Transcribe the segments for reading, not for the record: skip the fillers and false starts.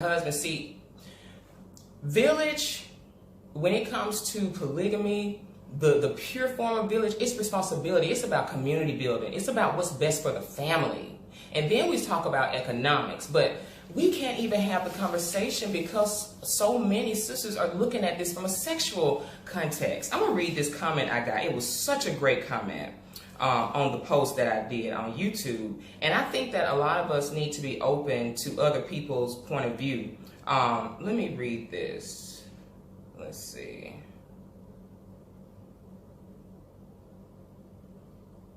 husband. See, village, when it comes to polygamy, the pure form of village, it's responsibility. It's about community building. It's about what's best for the family. And then we talk about economics, but we can't even have the conversation because so many sisters are looking at this from a sexual context. I'm gonna read this comment I got. It was such a great comment on the post that I did on YouTube. And I think that a lot of us need to be open to other people's point of view. Let me read this. Let's see.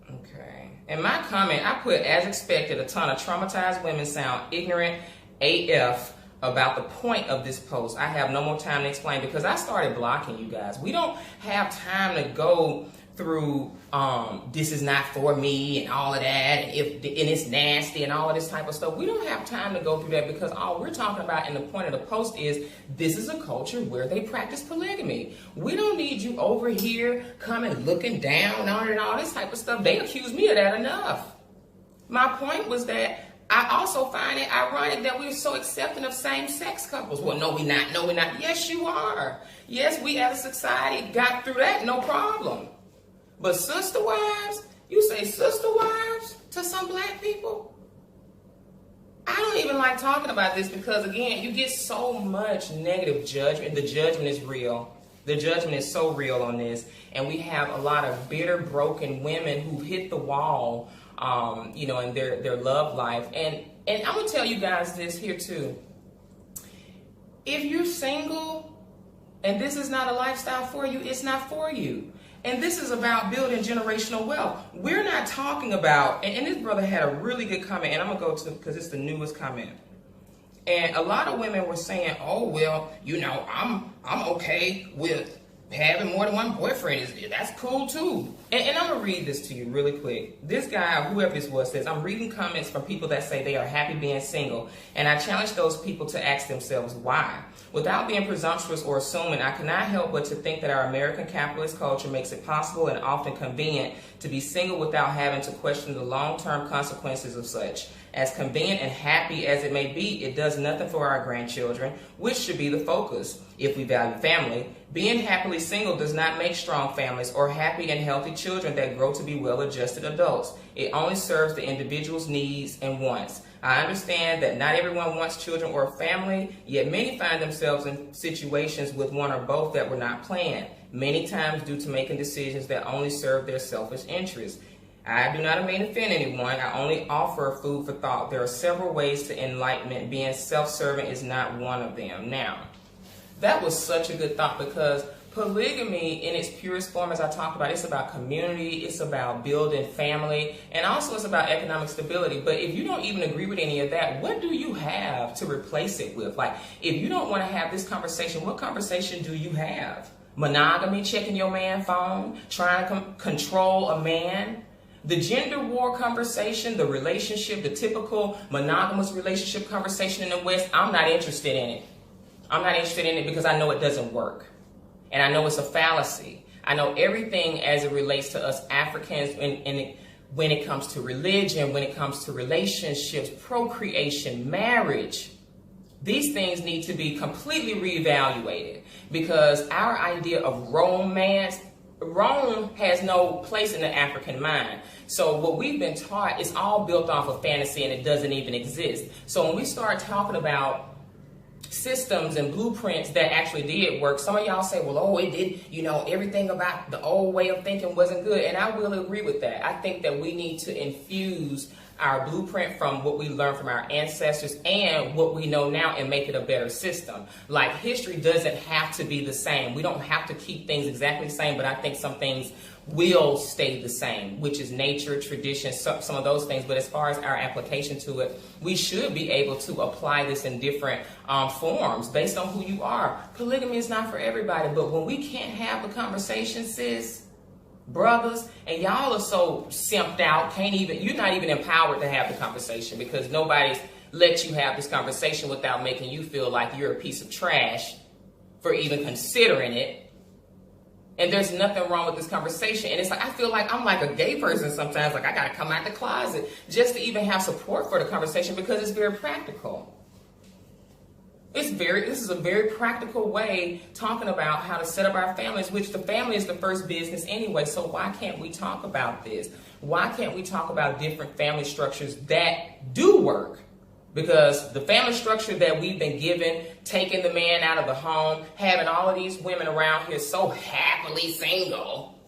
Okay. In my comment, I put, as expected, a ton of traumatized women sound ignorant AF about the point of this post. I have no more time to explain because I started blocking you guys. We don't have time to go through this is not for me and all of that, and it's nasty and all of this type of stuff. We don't have time to go through that because all we're talking about in the point of the post is this is a culture where they practice polygamy. We don't need you over here coming looking down on it and all this type of stuff. They accuse me of that enough. My point was that I also find it ironic that we're so accepting of same-sex couples. Well, no, we're not. No, we're not. Yes, you are. Yes, we as a society got through that, no problem. But sister wives, you say sister wives to some black people? I don't even like talking about this because, again, you get so much negative judgment. The judgment is real. The judgment is so real on this. And we have a lot of bitter, broken women who hit the wall, you know, in their love life. And I'm going to tell you guys this here, too. If you're single and this is not a lifestyle for you, it's not for you. And this is about building generational wealth. We're not talking about, and this brother had a really good comment, and I'm going to go to, because it's the newest comment. And a lot of women were saying, oh, well, you know, I'm okay with having more than one boyfriend. That's cool, too. And I'm going to read this to you really quick. This guy, whoever this was, says, I'm reading comments from people that say they are happy being single. And I challenge those people to ask themselves why. Without being presumptuous or assuming, I cannot help but to think that our American capitalist culture makes it possible and often convenient to be single without having to question the long-term consequences of such. As convenient and happy as it may be, it does nothing for our grandchildren, which should be the focus if we value family. Being happily single does not make strong families or happy and healthy children that grow to be well-adjusted adults. It only serves the individual's needs and wants. I understand that not everyone wants children or a family, yet many find themselves in situations with one or both that were not planned, many times due to making decisions that only serve their selfish interests. I do not mean to offend anyone. I only offer food for thought. There are several ways to enlightenment. Being self-serving is not one of them. Now, that was such a good thought because polygamy in its purest form, as I talked about, it's about community, it's about building family, and also it's about economic stability. But if you don't even agree with any of that, what do you have to replace it with? Like, if you don't want to have this conversation, what conversation do you have? Monogamy, checking your man's phone, trying to control a man? The gender war conversation, the relationship, the typical monogamous relationship conversation in the West, I'm not interested in it. I'm not interested in it because I know it doesn't work. And I know it's a fallacy. I know everything as it relates to us Africans when it comes to religion, when it comes to relationships, procreation, marriage. These things need to be completely reevaluated because our idea of romance, Rome has no place in the African mind. So what we've been taught is all built off of fantasy and it doesn't even exist. So when we start talking about systems and blueprints that actually did work, some of y'all say, well, oh, it did, you know, everything about the old way of thinking wasn't good. And I will agree with that. I think that we need to infuse our blueprint from what we learned from our ancestors and what we know now and make it a better system. Like, history doesn't have to be the same. We don't have to keep things exactly the same, but I think some things will stay the same, which is nature, tradition, some of those things. But as far as our application to it, we should be able to apply this in different forms based on who you are. Polygamy is not for everybody, but when we can't have the conversation, sis, brothers, and y'all are so simped out, you're not even empowered to have the conversation because nobody's let you have this conversation without making you feel like you're a piece of trash for even considering it. And there's nothing wrong with this conversation. And it's like, I feel like I'm like a gay person sometimes. Like, I got to come out the closet just to even have support for the conversation because it's very practical. this is a very practical way talking about how to set up our families, which the family is the first business anyway. So why can't we talk about this? Why can't we talk about different family structures that do work? Because the family structure that we've been given, taking the man out of the home, having all of these women around here so happily single,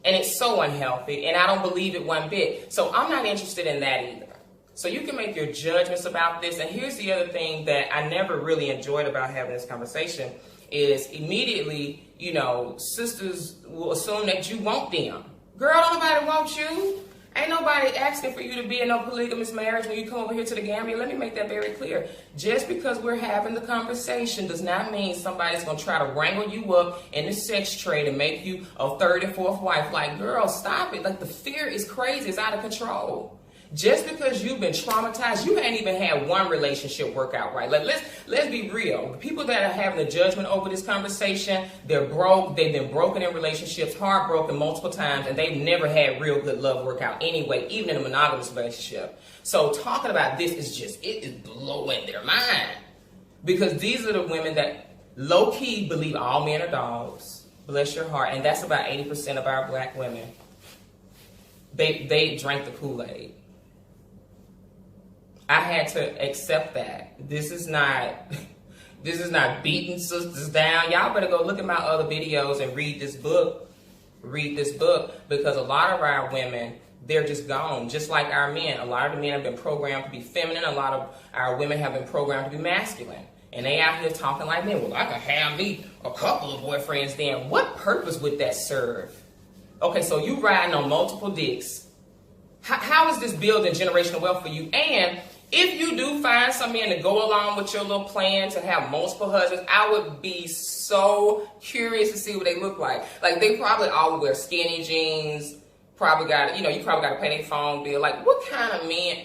and it's so unhealthy, and I don't believe it one bit. So I'm not interested in that either. So you can make your judgments about this. And here's the other thing that I never really enjoyed about having this conversation is immediately, you know, sisters will assume that you want them. Girl, don't nobody want you. Ain't nobody asking for you to be in no polygamous marriage when you come over here to the Gambia. Let me make that very clear. Just because we're having the conversation does not mean somebody's going to try to wrangle you up in the sex trade and make you a third and fourth wife. Like, girl, stop it. Like, the fear is crazy. It's out of control. Just because you've been traumatized, you ain't even had one relationship work out right. Like, let's be real. The people that are having the judgment over this conversation, they're broke. They've been broken in relationships, heartbroken multiple times, and they've never had real good love work out anyway, even in a monogamous relationship. So talking about this is just, it is blowing their mind. Because these are the women that low-key believe all men are dogs. Bless your heart. And that's about 80% of our black women. They drank the Kool-Aid. I had to accept that. This is not beating sisters down. Y'all better go look at my other videos and read this book. Read this book, because a lot of our women, they're just gone. Just like our men. A lot of the men have been programmed to be feminine. A lot of our women have been programmed to be masculine. And they out here talking like men. Well, I could have me a couple of boyfriends then. What purpose would that serve? Okay, so you riding on multiple dicks. How is this building generational wealth for you? And if you do find some men to go along with your little plan to have multiple husbands, I would be so curious to see what they look like. Like, they probably all wear skinny jeans, probably got, you know, you probably got to pay their phone bill. Like, what kind of men?